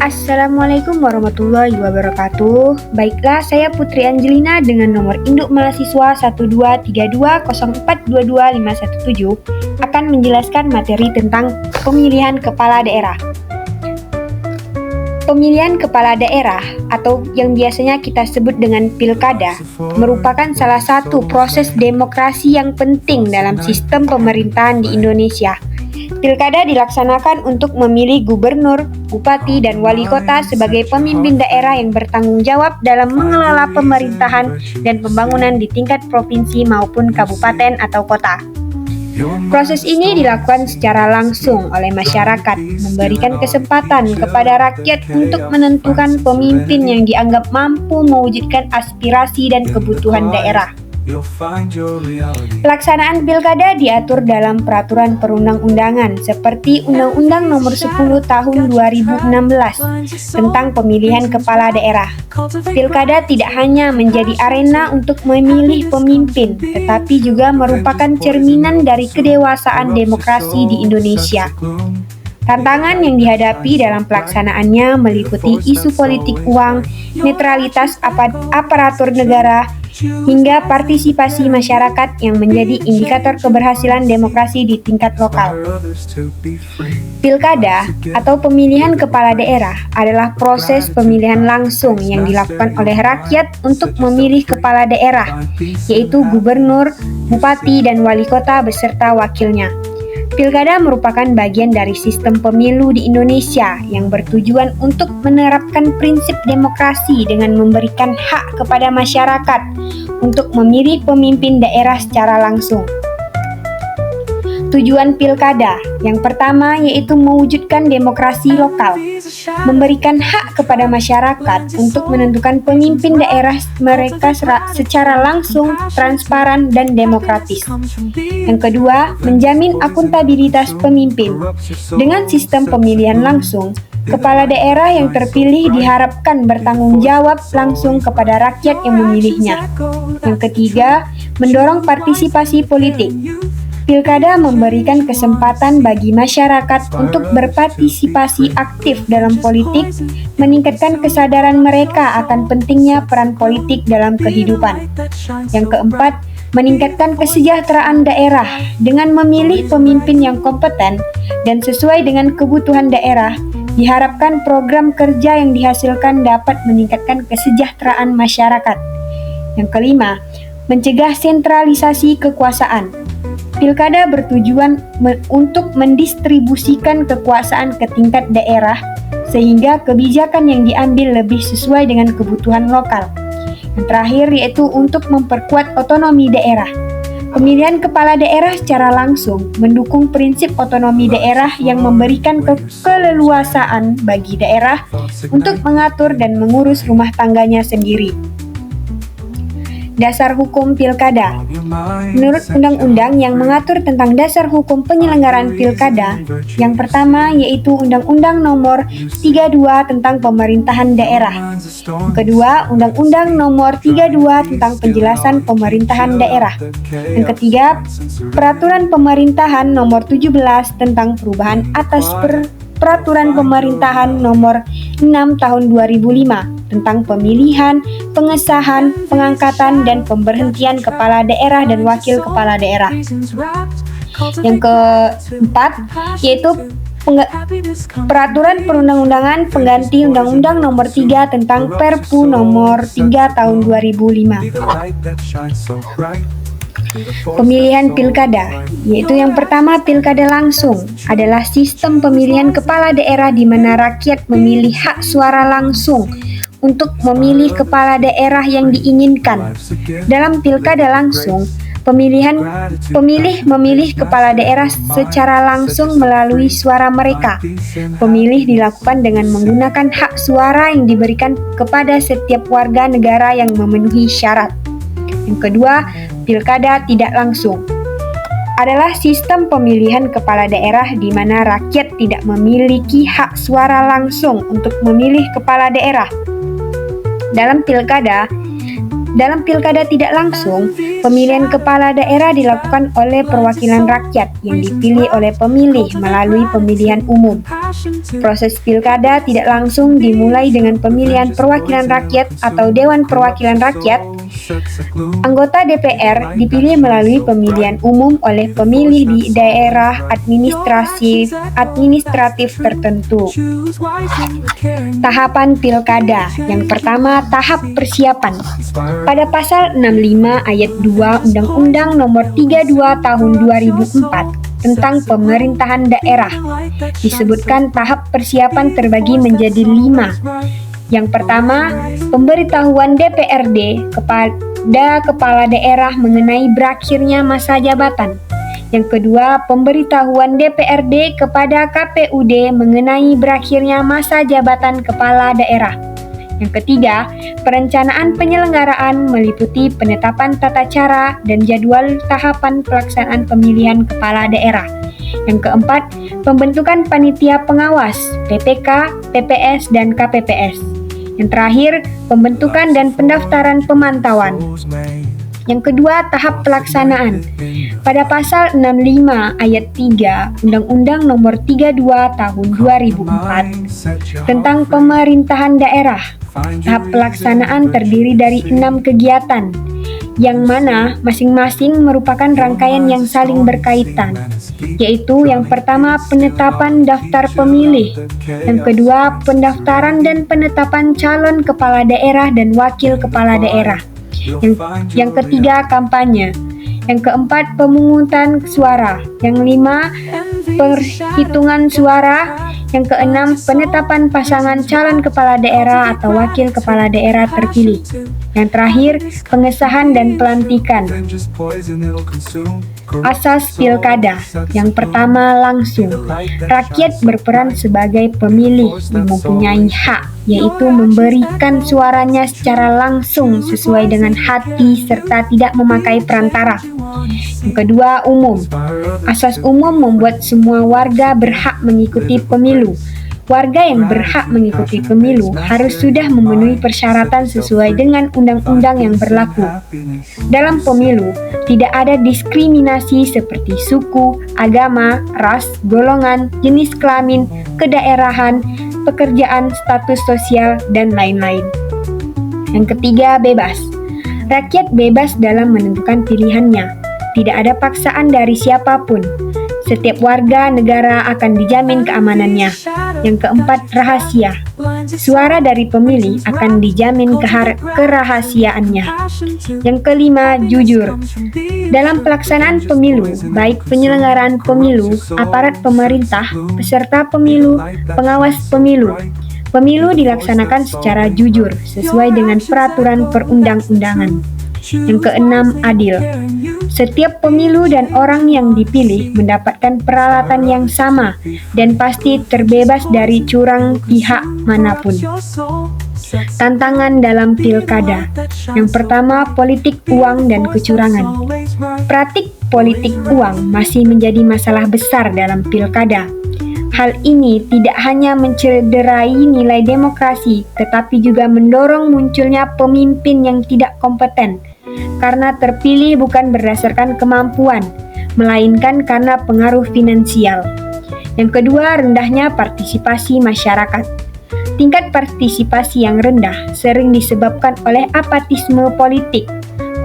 Assalamualaikum warahmatullahi wabarakatuh. Baiklah, saya Putri Angelina dengan nomor induk mahasiswa 12320422517 akan menjelaskan materi tentang pemilihan kepala daerah. Pemilihan kepala daerah atau yang biasanya kita sebut dengan pilkada merupakan salah satu proses demokrasi yang penting dalam sistem pemerintahan di Indonesia. Pilkada dilaksanakan untuk memilih gubernur, bupati, dan wali kota sebagai pemimpin daerah yang bertanggung jawab dalam mengelola pemerintahan dan pembangunan di tingkat provinsi maupun kabupaten atau kota. Proses ini dilakukan secara langsung oleh masyarakat, memberikan kesempatan kepada rakyat untuk menentukan pemimpin yang dianggap mampu mewujudkan aspirasi dan kebutuhan daerah. Pelaksanaan pilkada diatur dalam peraturan perundang-undangan seperti Undang-Undang Nomor 10 Tahun 2016 tentang pemilihan kepala daerah. Pilkada tidak hanya menjadi arena untuk memilih pemimpin, tetapi juga merupakan cerminan dari kedewasaan demokrasi di Indonesia. Tantangan yang dihadapi dalam pelaksanaannya meliputi isu politik uang, netralitas aparatur negara, hingga partisipasi masyarakat yang menjadi indikator keberhasilan demokrasi di tingkat lokal. Pilkada atau pemilihan kepala daerah adalah proses pemilihan langsung yang dilakukan oleh rakyat untuk memilih kepala daerah, yaitu gubernur, bupati, dan wali kota beserta wakilnya. Pilkada merupakan bagian dari sistem pemilu di Indonesia yang bertujuan untuk menerapkan prinsip demokrasi dengan memberikan hak kepada masyarakat untuk memilih pemimpin daerah secara langsung. Tujuan pilkada yang pertama yaitu mewujudkan demokrasi lokal, memberikan hak kepada masyarakat untuk menentukan pemimpin daerah mereka secara langsung, transparan, dan demokratis. Yang kedua, menjamin akuntabilitas pemimpin. Dengan sistem pemilihan langsung, kepala daerah yang terpilih diharapkan bertanggung jawab langsung kepada rakyat yang memilihnya. Yang ketiga, mendorong partisipasi politik. Pilkada memberikan kesempatan bagi masyarakat untuk berpartisipasi aktif dalam politik, meningkatkan kesadaran mereka akan pentingnya peran politik dalam kehidupan. Yang keempat, meningkatkan kesejahteraan daerah dengan memilih pemimpin yang kompeten dan sesuai dengan kebutuhan daerah. Diharapkan program kerja yang dihasilkan dapat meningkatkan kesejahteraan masyarakat. Yang kelima, mencegah sentralisasi kekuasaan. Pilkada bertujuan untuk mendistribusikan kekuasaan ke tingkat daerah sehingga kebijakan yang diambil lebih sesuai dengan kebutuhan lokal. Yang terakhir yaitu untuk memperkuat otonomi daerah. Pemilihan kepala daerah secara langsung mendukung prinsip otonomi daerah yang memberikan keleluasaan bagi daerah untuk mengatur dan mengurus rumah tangganya sendiri. Dasar hukum pilkada. Menurut undang-undang yang mengatur tentang dasar hukum penyelenggaraan pilkada, yang pertama yaitu Undang-Undang Nomor 32 tentang pemerintahan daerah. Yang kedua, Undang-Undang Nomor 32 tentang penjelasan pemerintahan daerah. Yang ketiga, Peraturan Pemerintahan Nomor 17 tentang perubahan atas Peraturan Pemerintahan Nomor 6 Tahun 2005 tentang pemilihan, pengesahan, pengangkatan, dan pemberhentian kepala daerah dan wakil kepala daerah. Yang keempat, yaitu Peraturan Perundang-undangan pengganti Undang-Undang Nomor 3 tentang Perpu Nomor 3 Tahun 2005. Pemilihan pilkada, yaitu yang pertama pilkada langsung, adalah sistem pemilihan kepala daerah di mana rakyat memilih hak suara langsung untuk memilih kepala daerah yang diinginkan. Dalam pilkada langsung, pemilih memilih kepala daerah secara langsung melalui suara mereka. Pemilih dilakukan dengan menggunakan hak suara yang diberikan kepada setiap warga negara yang memenuhi syarat. Yang kedua, pilkada tidak langsung adalah sistem pemilihan kepala daerah di mana rakyat tidak memiliki hak suara langsung untuk memilih kepala daerah. Dalam pilkada tidak langsung, pemilihan kepala daerah dilakukan oleh perwakilan rakyat yang dipilih oleh pemilih melalui pemilihan umum. Proses pilkada tidak langsung dimulai dengan pemilihan perwakilan rakyat atau Dewan Perwakilan Rakyat. Anggota DPR dipilih melalui pemilihan umum oleh pemilih di daerah administratif tertentu. Tahapan pilkada. Yang pertama, tahap persiapan. Pada pasal 65 ayat 2 Undang-Undang Nomor 32 Tahun 2004 tentang pemerintahan daerah, disebutkan tahap persiapan terbagi menjadi 5. Yang pertama, pemberitahuan DPRD kepada kepala daerah mengenai berakhirnya masa jabatan. Yang kedua, pemberitahuan DPRD kepada KPUD mengenai berakhirnya masa jabatan kepala daerah. Yang ketiga, perencanaan penyelenggaraan meliputi penetapan tata cara dan jadwal tahapan pelaksanaan pemilihan kepala daerah. Yang keempat, pembentukan panitia pengawas, PPK, PPS, dan KPPS. Yang terakhir, pembentukan dan pendaftaran pemantauan. Yang kedua, tahap pelaksanaan. Pada pasal 65 ayat 3 Undang-Undang Nomor 32 Tahun 2004 tentang pemerintahan daerah, tahap pelaksanaan terdiri dari 6 kegiatan, yang mana masing-masing merupakan rangkaian yang saling berkaitan, yaitu yang pertama penetapan daftar pemilih, yang kedua pendaftaran dan penetapan calon kepala daerah dan wakil kepala daerah, yang ketiga kampanye, yang keempat pemungutan suara, yang lima perhitungan suara, yang keenam penetapan pasangan calon kepala daerah atau wakil kepala daerah terpilih, yang terakhir pengesahan dan pelantikan. Asas pilkada. Yang pertama, langsung. Rakyat berperan sebagai pemilih yang mempunyai hak, yaitu memberikan suaranya secara langsung sesuai dengan hati serta tidak memakai perantara. Yang kedua, umum. Asas umum membuat semua warga berhak mengikuti pemilu. Warga yang berhak mengikuti pemilu harus sudah memenuhi persyaratan sesuai dengan undang-undang yang berlaku. Dalam pemilu, tidak ada diskriminasi seperti suku, agama, ras, golongan, jenis kelamin, kedaerahan, pekerjaan, status sosial, dan lain-lain. Yang ketiga, bebas. Rakyat bebas dalam menentukan pilihannya. Tidak ada paksaan dari siapapun. Setiap warga negara akan dijamin keamanannya. Yang keempat, rahasia. Suara dari pemilih akan dijamin kerahasiaannya. Yang kelima, jujur. Dalam pelaksanaan pemilu, baik penyelenggaraan pemilu, aparat pemerintah, peserta pemilu, pengawas pemilu, pemilu dilaksanakan secara jujur sesuai dengan peraturan perundang-undangan. Yang keenam, adil. Setiap pemilu dan orang yang dipilih mendapatkan peralatan yang sama dan pasti terbebas dari curang pihak manapun. Tantangan dalam pilkada. Yang pertama, politik uang dan kecurangan. Praktik politik uang masih menjadi masalah besar dalam pilkada. Hal ini tidak hanya mencederai nilai demokrasi, tetapi juga mendorong munculnya pemimpin yang tidak kompeten, karena terpilih bukan berdasarkan kemampuan, melainkan karena pengaruh finansial. Yang kedua, rendahnya partisipasi masyarakat. Tingkat partisipasi yang rendah sering disebabkan oleh apatisme politik,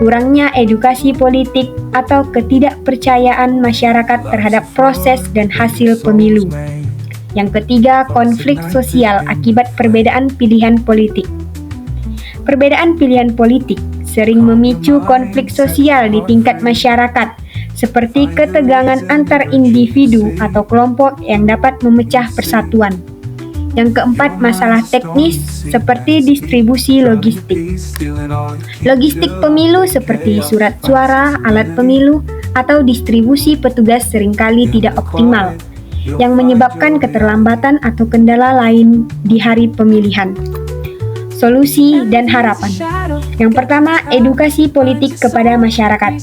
kurangnya edukasi politik, atau ketidakpercayaan masyarakat terhadap proses dan hasil pemilu. Yang ketiga, konflik sosial akibat perbedaan pilihan politik. Perbedaan pilihan politik sering memicu konflik sosial di tingkat masyarakat, seperti ketegangan antar individu atau kelompok yang dapat memecah persatuan. Yang keempat, masalah teknis seperti distribusi logistik. Logistik pemilu seperti surat suara, alat pemilu, atau distribusi petugas seringkali tidak optimal, yang menyebabkan keterlambatan atau kendala lain di hari pemilihan. solusi, dan harapan. Yang pertama, edukasi politik kepada masyarakat.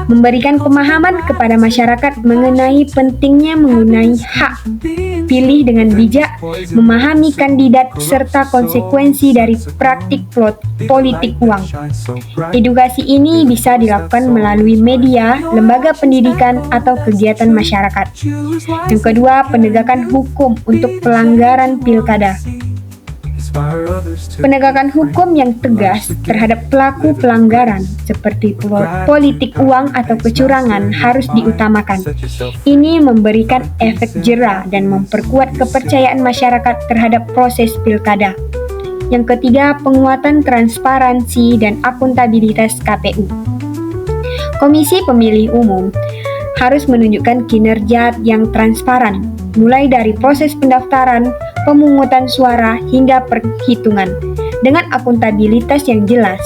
Memberikan pemahaman kepada masyarakat mengenai pentingnya menggunakan hak pilih dengan bijak, memahami kandidat, serta konsekuensi dari praktik politik uang. Edukasi ini bisa dilakukan melalui media, lembaga pendidikan, atau kegiatan masyarakat. Yang kedua, penegakan hukum untuk pelanggaran pilkada. Penegakan hukum yang tegas terhadap pelaku pelanggaran seperti politik uang atau kecurangan harus diutamakan. Ini memberikan efek jera dan memperkuat kepercayaan masyarakat terhadap proses pilkada. Yang ketiga, penguatan transparansi dan akuntabilitas KPU. Komisi Pemilihan Umum harus menunjukkan kinerja yang transparan, mulai dari proses pendaftaran, pemungutan suara, hingga perhitungan. Dengan akuntabilitas yang jelas,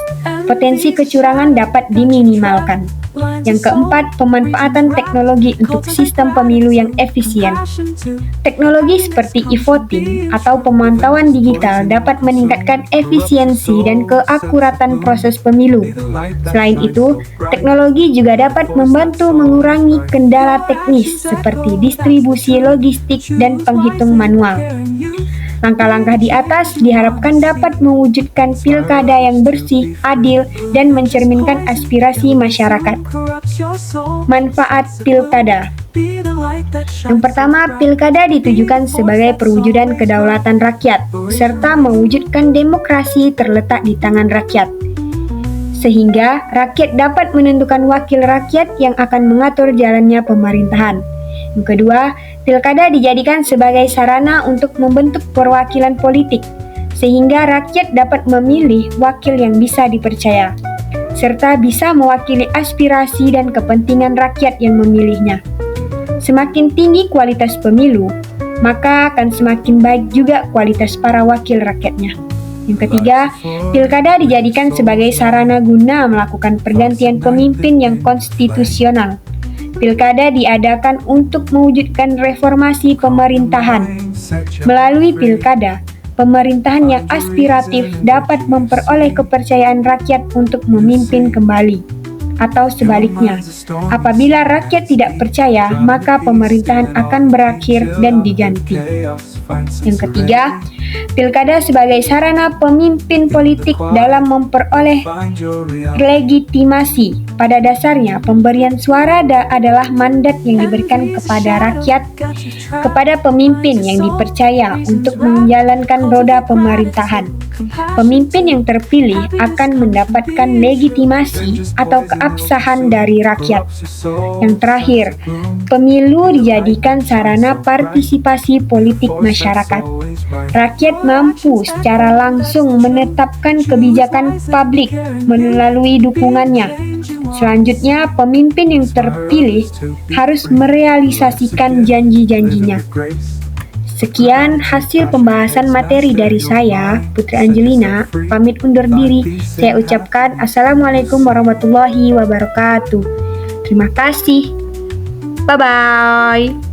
potensi kecurangan dapat diminimalkan. Yang keempat, pemanfaatan teknologi untuk sistem pemilu yang efisien. Teknologi seperti e-voting atau pemantauan digital dapat meningkatkan efisiensi dan keakuratan proses pemilu. Selain itu, teknologi juga dapat membantu mengurangi kendala teknis seperti distribusi logistik dan penghitung manual. Langkah-langkah di atas diharapkan dapat mewujudkan pilkada yang bersih, adil, dan mencerminkan aspirasi masyarakat. Manfaat pilkada. Yang pertama, pilkada ditujukan sebagai perwujudan kedaulatan rakyat, serta mewujudkan demokrasi terletak di tangan rakyat. Sehingga rakyat dapat menentukan wakil rakyat yang akan mengatur jalannya pemerintahan. Yang kedua, pilkada dijadikan sebagai sarana untuk membentuk perwakilan politik, sehingga rakyat dapat memilih wakil yang bisa dipercaya, serta bisa mewakili aspirasi dan kepentingan rakyat yang memilihnya. Semakin tinggi kualitas pemilu, maka akan semakin baik juga kualitas para wakil rakyatnya. Yang ketiga, pilkada dijadikan sebagai sarana guna melakukan pergantian pemimpin yang konstitusional. Pilkada diadakan untuk mewujudkan reformasi pemerintahan. Melalui pilkada, pemerintahan yang aspiratif dapat memperoleh kepercayaan rakyat untuk memimpin kembali. Atau sebaliknya, apabila rakyat tidak percaya, maka pemerintahan akan berakhir dan diganti. Yang ketiga, pilkada sebagai sarana pemimpin politik dalam memperoleh legitimasi. Pada dasarnya, pemberian suara adalah mandat yang diberikan kepada rakyat, kepada pemimpin yang dipercaya untuk menjalankan roda pemerintahan. Pemimpin yang terpilih akan mendapatkan legitimasi atau keabsahan dari rakyat. Yang terakhir, pemilu dijadikan sarana partisipasi politik masyarakat. Rakyat mampu secara langsung menetapkan kebijakan publik melalui dukungannya. Selanjutnya, pemimpin yang terpilih harus merealisasikan janji-janjinya. Sekian hasil pembahasan materi dari saya, Putri Angelina, pamit undur diri. Saya ucapkan Assalamualaikum warahmatullahi wabarakatuh. Terima kasih. Bye-bye.